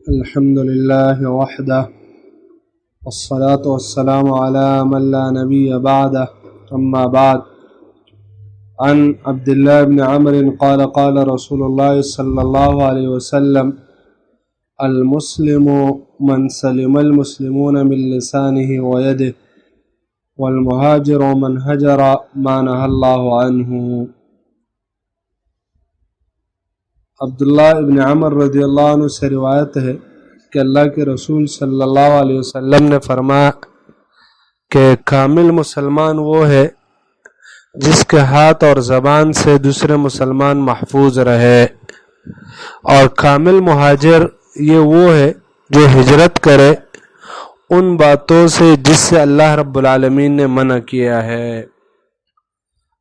الحمد لله وحده والصلاة والسلام على من لا نبي بعده أما بعد. عن عبد الله بن عمرو قال قال رسول الله صلى الله عليه وسلم: المسلم من سلم المسلمون من لسانه ويده والمهاجر من هجر ما نهى الله عنه. عبداللہ ابن عمر رضی اللہ عنہ سے روایت ہے کہ اللہ کے رسول صلی اللہ علیہ وسلم نے فرمایا کہ کامل مسلمان وہ ہے جس کے ہاتھ اور زبان سے دوسرے مسلمان محفوظ رہے، اور کامل مہاجر یہ وہ ہے جو ہجرت کرے ان باتوں سے جس سے اللہ رب العالمین نے منع کیا ہے۔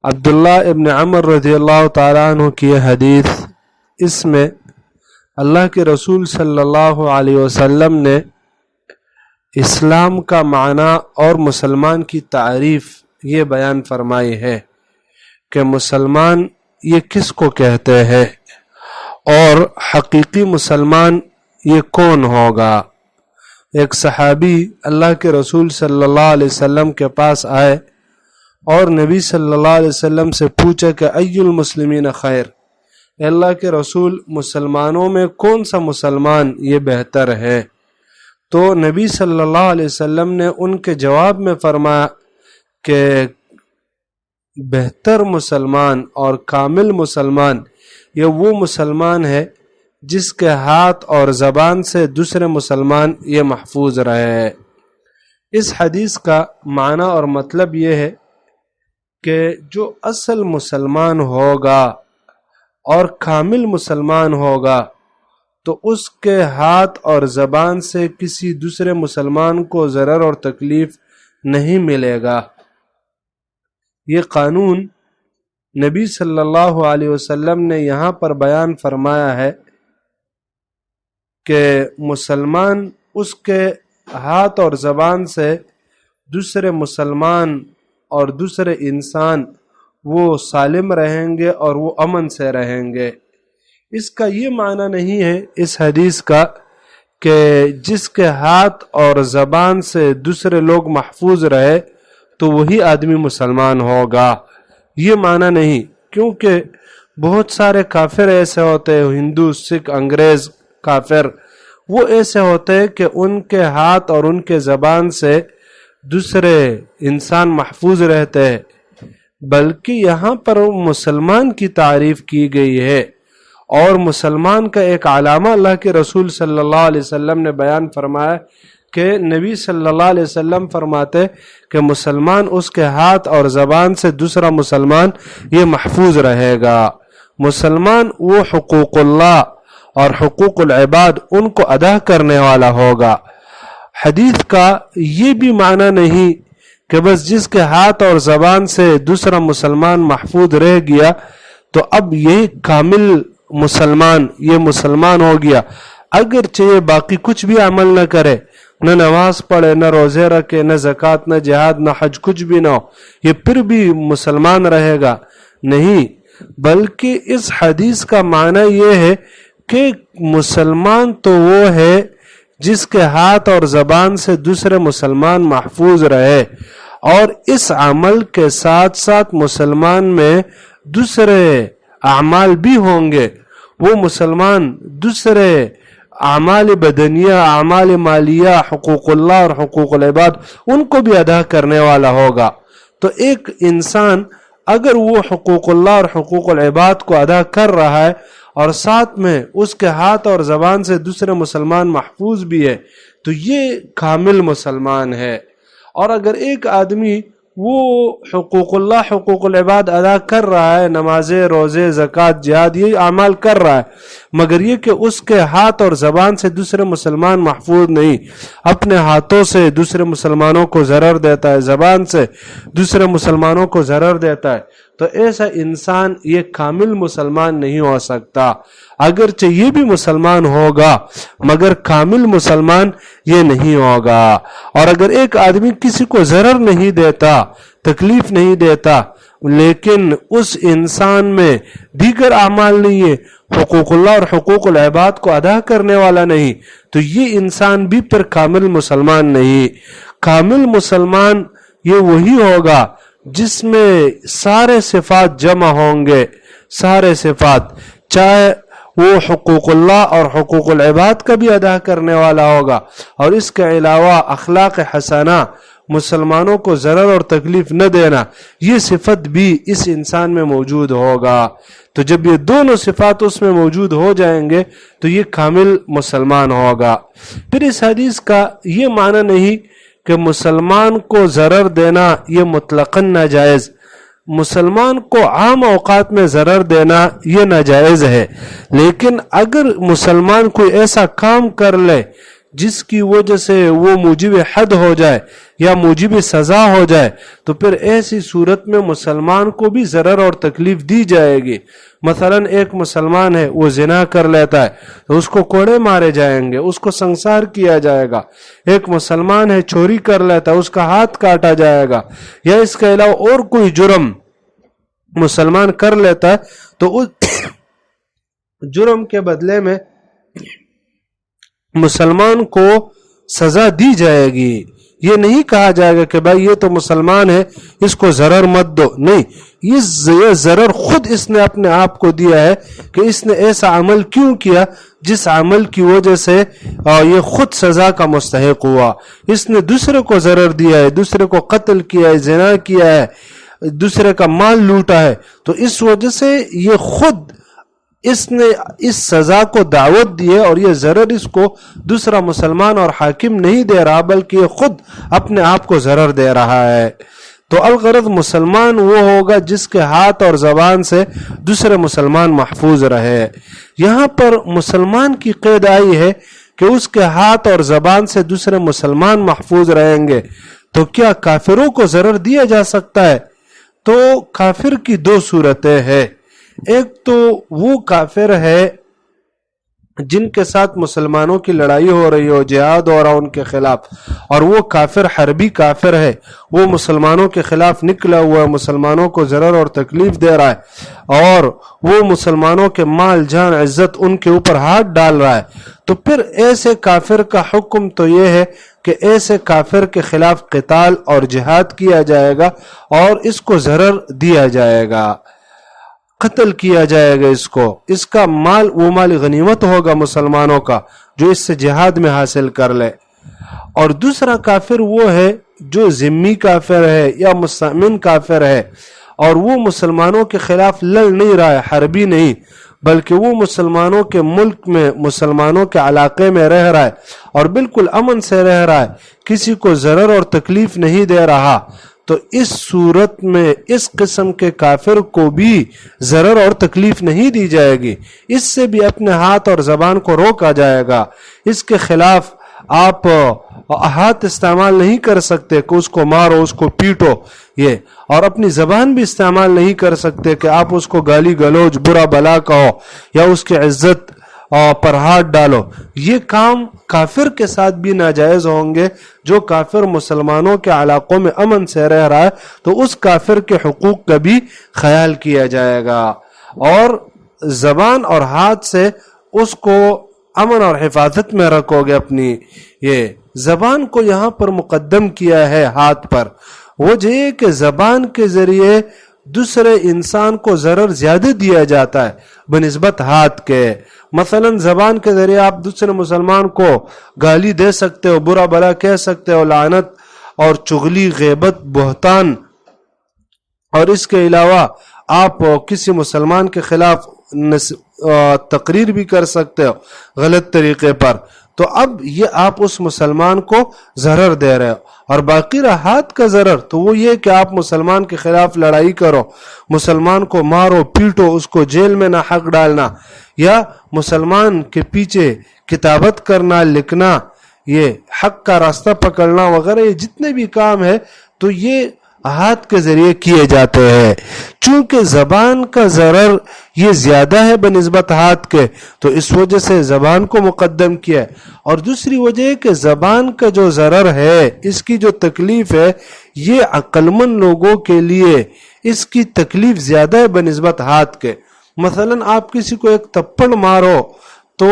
عبداللہ ابن عمر رضی اللہ تعالیٰ عنہ کی یہ حدیث، اس میں اللہ کے رسول صلی اللہ علیہ وسلم نے اسلام کا معنی اور مسلمان کی تعریف یہ بیان فرمائی ہے کہ مسلمان یہ کس کو کہتے ہیں اور حقیقی مسلمان یہ کون ہوگا۔ ایک صحابی اللہ کے رسول صلی اللہ علیہ وسلم کے پاس آئے اور نبی صلی اللہ علیہ وسلم سے پوچھے کہ ای المسلمین خیر، اللہ کے رسول مسلمانوں میں کون سا مسلمان یہ بہتر ہے؟ تو نبی صلی اللہ علیہ وسلم نے ان کے جواب میں فرمایا کہ بہتر مسلمان اور کامل مسلمان یہ وہ مسلمان ہے جس کے ہاتھ اور زبان سے دوسرے مسلمان یہ محفوظ رہے۔ اس حدیث کا معنی اور مطلب یہ ہے کہ جو اصل مسلمان ہوگا اور کامل مسلمان ہوگا تو اس کے ہاتھ اور زبان سے کسی دوسرے مسلمان کو ضرر اور تکلیف نہیں ملے گا۔ یہ قانون نبی صلی اللہ علیہ وسلم نے یہاں پر بیان فرمایا ہے کہ مسلمان اس کے ہاتھ اور زبان سے دوسرے مسلمان اور دوسرے انسان وہ سالم رہیں گے اور وہ امن سے رہیں گے۔ اس کا یہ معنی نہیں ہے اس حدیث کا کہ جس کے ہاتھ اور زبان سے دوسرے لوگ محفوظ رہے تو وہی آدمی مسلمان ہوگا، یہ معنی نہیں، کیونکہ بہت سارے کافر ایسے ہوتے ہیں، ہندو، سکھ، انگریز کافر، وہ ایسے ہوتے ہیں کہ ان کے ہاتھ اور ان کے زبان سے دوسرے انسان محفوظ رہتے ہیں، بلکہ یہاں پر مسلمان کی تعریف کی گئی ہے، اور مسلمان کا ایک علامہ اللہ کے رسول صلی اللہ علیہ وسلم نے بیان فرمایا کہ نبی صلی اللہ علیہ وسلم فرماتے کہ مسلمان اس کے ہاتھ اور زبان سے دوسرا مسلمان یہ محفوظ رہے گا۔ مسلمان وہ حقوق اللہ اور حقوق العباد ان کو ادا کرنے والا ہوگا۔ حدیث کا یہ بھی معنی نہیں کہ بس جس کے ہاتھ اور زبان سے دوسرا مسلمان محفوظ رہ گیا تو اب یہ کامل مسلمان یہ مسلمان ہو گیا، اگرچہ یہ باقی کچھ بھی عمل نہ کرے، نہ نماز پڑھے، نہ روزے رکھے، نہ زکوٰۃ، نہ جہاد، نہ حج، کچھ بھی نہ ہو، یہ پھر بھی مسلمان رہے گا؟ نہیں، بلکہ اس حدیث کا معنی یہ ہے کہ مسلمان تو وہ ہے جس کے ہاتھ اور زبان سے دوسرے مسلمان محفوظ رہے، اور اس عمل کے ساتھ ساتھ مسلمان میں دوسرے اعمال بھی ہوں گے، وہ مسلمان دوسرے اعمال بدنیہ، اعمال مالیہ، حقوق اللہ اور حقوق العباد ان کو بھی ادا کرنے والا ہوگا۔ تو ایک انسان اگر وہ حقوق اللہ اور حقوق العباد کو ادا کر رہا ہے اور ساتھ میں اس کے ہاتھ اور زبان سے دوسرے مسلمان محفوظ بھی ہے تو یہ کامل مسلمان ہے۔ اور اگر ایک آدمی وہ حقوق اللہ حقوق العباد ادا کر رہا ہے، نمازیں، روزے، زکوٰۃ، جہاد، یہ اعمال کر رہا ہے، مگر یہ کہ اس کے ہاتھ اور زبان سے دوسرے مسلمان محفوظ نہیں، اپنے ہاتھوں سے دوسرے مسلمانوں کو ضرر دیتا ہے، زبان سے دوسرے مسلمانوں کو ضرر دیتا ہے، تو ایسا انسان یہ کامل مسلمان نہیں ہو سکتا۔ اگرچہ یہ بھی مسلمان ہوگا مگر کامل مسلمان یہ نہیں ہوگا۔ اور اگر ایک آدمی کسی کو ضرر نہیں دیتا، تکلیف نہیں دیتا، لیکن اس انسان میں دیگر اعمال نہیں ہے، حقوق اللہ اور حقوق العباد کو ادا کرنے والا نہیں، تو یہ انسان بھی پھر کامل مسلمان نہیں۔ کامل مسلمان یہ وہی ہوگا جس میں سارے صفات جمع ہوں گے، سارے صفات، چاہے وہ حقوق اللہ اور حقوق العباد کا بھی ادا کرنے والا ہوگا، اور اس کے علاوہ اخلاق حسنہ، مسلمانوں کو ضرر اور تکلیف نہ دینا، یہ صفت بھی اس انسان میں موجود ہوگا۔ تو جب یہ دونوں صفات اس میں موجود ہو جائیں گے تو یہ کامل مسلمان ہوگا۔ پھر اس حدیث کا یہ معنی نہیں کہ مسلمان کو ضرر دینا یہ مطلقاً ناجائز، مسلمان کو عام اوقات میں ضرر دینا یہ ناجائز ہے، لیکن اگر مسلمان کوئی ایسا کام کر لے جس کی وجہ سے وہ موجب حد ہو جائے یا موجب سزا ہو جائے تو پھر ایسی صورت میں مسلمان کو بھی ضرر اور تکلیف دی جائے گی۔ مثلا ایک مسلمان ہے، وہ زنا کر لیتا ہے تو اس کو کوڑے مارے جائیں گے، اس کو سنسار کیا جائے گا۔ ایک مسلمان ہے، چوری کر لیتا ہے، اس کا ہاتھ کاٹا جائے گا، یا اس کے علاوہ اور کوئی جرم مسلمان کر لیتا ہے تو اس جرم کے بدلے میں مسلمان کو سزا دی جائے گی۔ یہ نہیں کہا جائے گا کہ بھائی یہ تو مسلمان ہے، اس کو ضرر مت دو، نہیں، یہ ضرر خود اس نے اپنے آپ کو دیا ہے کہ اس نے ایسا عمل کیوں کیا جس عمل کی وجہ سے یہ خود سزا کا مستحق ہوا۔ اس نے دوسرے کو ضرر دیا ہے، دوسرے کو قتل کیا ہے، زنا کیا ہے، دوسرے کا مال لوٹا ہے، تو اس وجہ سے یہ خود اس نے اس سزا کو دعوت دی ہے، اور یہ ضرر اس کو دوسرا مسلمان اور حاکم نہیں دے رہا بلکہ یہ خود اپنے آپ کو ضرر دے رہا ہے۔ تو الغرض مسلمان وہ ہوگا جس کے ہاتھ اور زبان سے دوسرے مسلمان محفوظ رہے۔ یہاں پر مسلمان کی قید آئی ہے کہ اس کے ہاتھ اور زبان سے دوسرے مسلمان محفوظ رہیں گے، تو کیا کافروں کو ضرر دیا جا سکتا ہے؟ تو کافر کی دو صورتیں ہیں، ایک تو وہ کافر ہے جن کے ساتھ مسلمانوں کی لڑائی ہو رہی ہو، جہاد ہو رہا ان کے خلاف، اور وہ کافر حربی کافر ہے، وہ مسلمانوں کے خلاف نکلا ہوا ہے، مسلمانوں کو ضرر اور تکلیف دے رہا ہے، اور وہ مسلمانوں کے مال جان عزت ان کے اوپر ہاتھ ڈال رہا ہے، تو پھر ایسے کافر کا حکم تو یہ ہے کہ ایسے کافر کے خلاف قتال اور جہاد کیا جائے گا اور اس کو ضرر دیا جائے گا، قتل کیا جائے گا، اس کا مال وہ مال غنیمت ہوگا مسلمانوں کا جو اس سے جہاد میں حاصل کر لے۔ اور دوسرا کافر وہ ہے جو ذمی کافر ہے یا مستأمن کافر ہے، اور وہ مسلمانوں کے خلاف لڑ نہیں رہا ہے، حربی نہیں، بلکہ وہ مسلمانوں کے ملک میں، مسلمانوں کے علاقے میں رہ رہا ہے اور بالکل امن سے رہ رہا ہے، کسی کو ضرر اور تکلیف نہیں دے رہا، تو اس صورت میں اس قسم کے کافر کو بھی ضرر اور تکلیف نہیں دی جائے گی، اس سے بھی اپنے ہاتھ اور زبان کو روکا جائے گا۔ اس کے خلاف آپ ہاتھ استعمال نہیں کر سکتے کہ اس کو مارو، اس کو پیٹو، یہ، اور اپنی زبان بھی استعمال نہیں کر سکتے کہ آپ اس کو گالی گلوچ برا بلا کہو یا اس کی عزت پر ہاتھ ڈالو۔ یہ کام کافر کے ساتھ بھی ناجائز ہوں گے۔ جو کافر مسلمانوں کے علاقوں میں امن سے رہ رہا ہے تو اس کافر کے حقوق کا بھی خیال کیا جائے گا، اور زبان اور ہاتھ سے اس کو امن اور حفاظت میں رکھو گے اپنی۔ یہ زبان کو یہاں پر مقدم کیا ہے ہاتھ پر، وجہ یہ کہ زبان کے ذریعے دوسرے انسان کو ضرر زیادہ دیا جاتا ہے بنسبت ہاتھ کے۔ مثلا زبان کے ذریعے آپ دوسرے مسلمان کو گالی دے سکتے ہو، برا بلا کہہ سکتے ہو، لعنت اور چغلی، غیبت، بہتان، اور اس کے علاوہ آپ کسی مسلمان کے خلاف تقریر بھی کر سکتے ہو غلط طریقے پر، تو اب یہ آپ اس مسلمان کو ضرر دے رہے ہو۔ اور باقی رہا ہاتھ کا ضرر تو وہ یہ کہ آپ مسلمان کے خلاف لڑائی کرو، مسلمان کو مارو پیٹو، اس کو جیل میں نہ حق ڈالنا، یا مسلمان کے پیچھے کتابت کرنا، لکھنا، یہ حق کا راستہ پکڑنا وغیرہ، یہ جتنے بھی کام ہے تو یہ ہاتھ کے ذریعے کیے جاتے ہیں۔ چونکہ زبان کا ضرر یہ زیادہ ہے بنسبت ہاتھ کے، تو اس وجہ سے زبان کو مقدم کیا ہے۔ اور دوسری وجہ ہے کہ زبان کا جو ضرر ہے، اس کی جو تکلیف ہے، یہ عقل مند لوگوں کے لیے اس کی تکلیف زیادہ ہے بنسبت ہاتھ کے۔ مثلا آپ کسی کو ایک تھپڑ مارو تو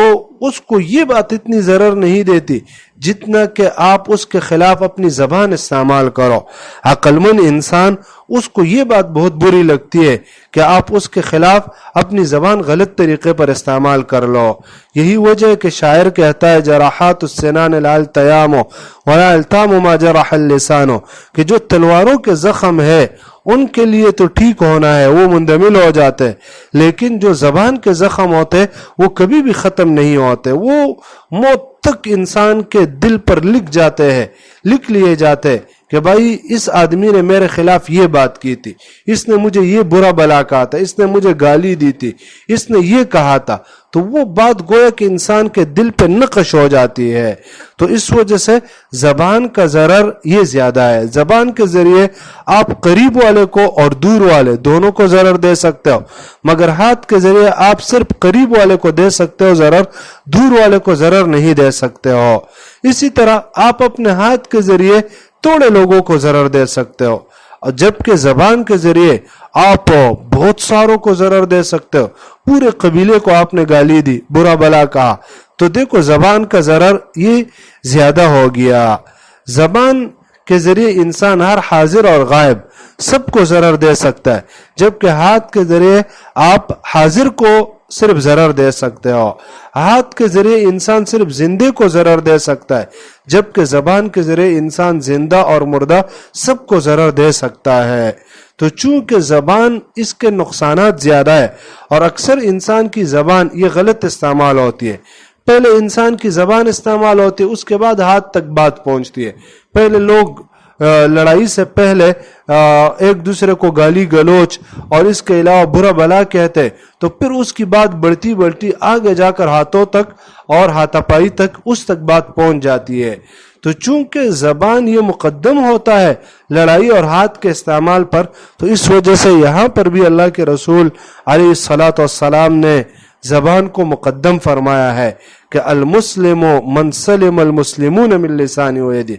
اس کو یہ بات اتنی ضرر نہیں دیتی جتنا کہ آپ اس کے خلاف اپنی زبان استعمال کرو۔ عقل مند انسان اس کو یہ بات بہت بری لگتی ہے کہ آپ اس کے خلاف اپنی زبان غلط طریقے پر استعمال کر لو۔ یہی وجہ ہے کہ شاعر کہتا ہے جراحات السنان لا التیام ولا التام ما جرح اللسان، کہ جو تلواروں کے زخم ہے ان کے لیے تو ٹھیک ہونا ہے، وہ مندمل ہو جاتے، لیکن جو زبان کے زخم ہوتے وہ کبھی بھی ختم نہیں ہوتے، وہ موت تک انسان کے دل پر لکھ جاتے ہیں، لکھ لیے جاتے کہ بھائی اس آدمی نے میرے خلاف یہ بات کی تھی، اس نے مجھے یہ برا بلا کہا تھا، اس نے مجھے گالی دی تھی، اس نے یہ کہا تھا، تو وہ بات گویا کہ انسان کے دل پہ نقش ہو جاتی ہے۔ تو اس وجہ سے زبان کا ضرر یہ زیادہ ہے۔ زبان کے ذریعے آپ قریب والے کو اور دور والے دونوں کو ضرر دے سکتے ہو، مگر ہاتھ کے ذریعے آپ صرف قریب والے کو دے سکتے ہو ضرر، دور والے کو ضرر نہیں دے سکتے ہو۔ اسی طرح آپ اپنے ہاتھ کے ذریعے تھوڑے لوگوں کو ضرر دے سکتے ہو، اور جبکہ زبان کے ذریعے آپ بہت ساروں کو ضرر دے سکتے ہو۔ پورے قبیلے کو آپ نے گالی دی، برا بلا کہا، تو دیکھو زبان کا ضرر یہ زیادہ ہو گیا۔ زبان کے ذریعے انسان ہر حاضر اور غائب سب کو ضرر دے سکتا ہے، جبکہ ہاتھ کے ذریعے آپ حاضر کو صرف ضرر دے سکتے ہو۔ ہاتھ کے ذریعے انسان صرف زندے کو ضرر دے سکتا ہے، جبکہ زبان کے ذریعے انسان زندہ اور مردہ سب کو ضرر دے سکتا ہے۔ تو چونکہ زبان اس کے نقصانات زیادہ ہے، اور اکثر انسان کی زبان یہ غلط استعمال ہوتی ہے۔ پہلے انسان کی زبان استعمال ہوتی ہے، اس کے بعد ہاتھ تک بات پہنچتی ہے۔ پہلے لوگ لڑائی سے پہلے ایک دوسرے کو گالی گلوچ اور اس کے علاوہ برا بلا کہتے، تو پھر اس کی بات بڑھتی بڑھتی آگے جا کر ہاتھوں تک اور ہاتھا پائی تک اس تک بات پہنچ جاتی ہے۔ تو چونکہ زبان یہ مقدم ہوتا ہے لڑائی اور ہاتھ کے استعمال پر، تو اس وجہ سے یہاں پر بھی اللہ کے رسول علیہ الصلاۃ والسلام نے زبان کو مقدم فرمایا ہے کہ المسلم من سلم المسلمون من لسانه ویدہ،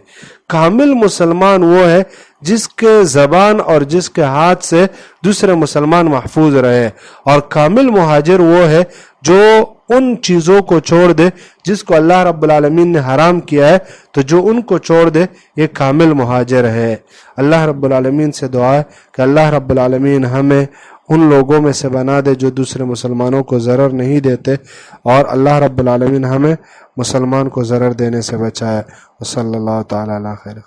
کامل مسلمان وہ ہے جس کے زبان اور جس کے ہاتھ سے دوسرے مسلمان محفوظ رہے، اور کامل مہاجر وہ ہے جو ان چیزوں کو چھوڑ دے جس کو اللہ رب العالمین نے حرام کیا ہے، تو جو ان کو چھوڑ دے یہ کامل مہاجر ہے۔ اللہ رب العالمین سے دعا ہے کہ اللہ رب العالمین ہمیں ان لوگوں میں سے بنا دے جو دوسرے مسلمانوں کو ضرر نہیں دیتے، اور اللہ رب العالمین ہمیں مسلمان کو ضرر دینے سے بچائے۔ وصلی اللہ تعالی علی خیر۔